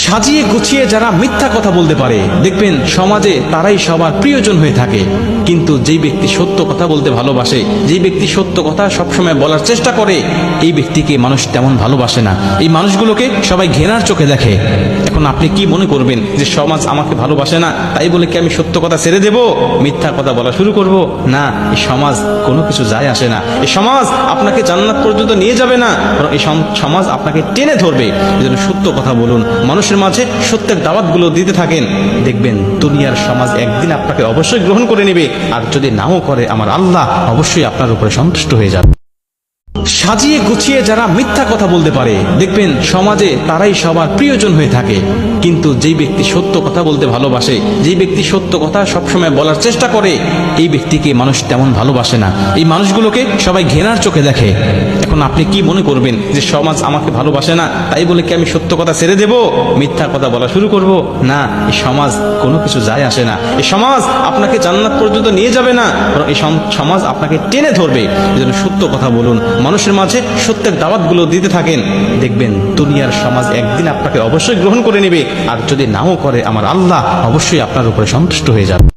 সাজিয়ে গুছিয়ে যারা মিথ্যা কথা বলতে পারে দেখবেন সমাজে তারাই সবার প্রিয়জন হয়ে থাকে। কিন্তু যেই ব্যক্তি সত্য কথা বলতে ভালোবাসে, যেই ব্যক্তি সত্য কথা সবসময় বলার চেষ্টা করে, এই ব্যক্তিকে মানুষ তেমন ভালোবাসে না। এই মানুষগুলোকে সবাই ঘৃণার চোখে দেখে। এখন আপনি কি মনে করবেন যে সমাজ আমাকে ভালোবাসে না, তাই বলে কি আমি সত্য কথা ছেড়ে দেব, মিথ্যা কথা বলা শুরু করব? না, এই সমাজ কোনো কিছু যায় আসে না। এই সমাজ আপনাকে জান্নাত পর্যন্ত নিয়ে যাবে না, বরং এই সমাজ আপনাকে টেনে ধরবে। এজন্য সত্য কথা বলুন, মানুষের মাঝে সত্যের দাওয়াতগুলো দিতে থাকেন। দেখবেন দুনিয়ার সমাজ একদিন আপনাকে অবশ্যই গ্রহণ করে নেবে, আর যদি নাও করে আমার আল্লাহ অবশ্যই আপনার উপরে সন্তুষ্ট হয়ে যাবে। সাজিয়ে গুছিয়ে যারা মিথ্যা কথা বলতে পারে দেখবেন সমাজে তারাই সবার প্রিয়জন হয়ে থাকে। কিন্তু যেই ব্যক্তি সত্য কথা বলতে ভালোবাসে, যেই ব্যক্তি সত্য কথা সবসময় বলার চেষ্টা করে, এই ব্যক্তিকে মানুষ তেমন ভালোবাসে না। এই মানুষগুলোকে সবাই ঘৃণার চোখে দেখে। এখন আপনি কি মনে করবেন যে সমাজ আমাকে ভালোবাসে না, তাই বলে কি আমি সত্য কথা ছেড়ে দেব, মিথ্যা কথা বলা শুরু করব? না, এই সমাজ কোনো কিছু যায় আসে না। এই সমাজ আপনাকে জান্নাত পর্যন্ত নিয়ে যাবে না, বরং এই সমাজ আপনাকে টেনে ধরবে। এজন্য সত্য কথা বলুন, মানুষের মাঝে সত্যের দাওয়াতগুলো দিতে থাকেন। দেখবেন দুনিয়ার সমাজ একদিন আপনাকে অবশ্যই গ্রহণ করে নেবে, আর যদি নাও করে আমার আল্লাহ অবশ্যই আপনার উপরে সন্তুষ্ট হয়ে যাবে।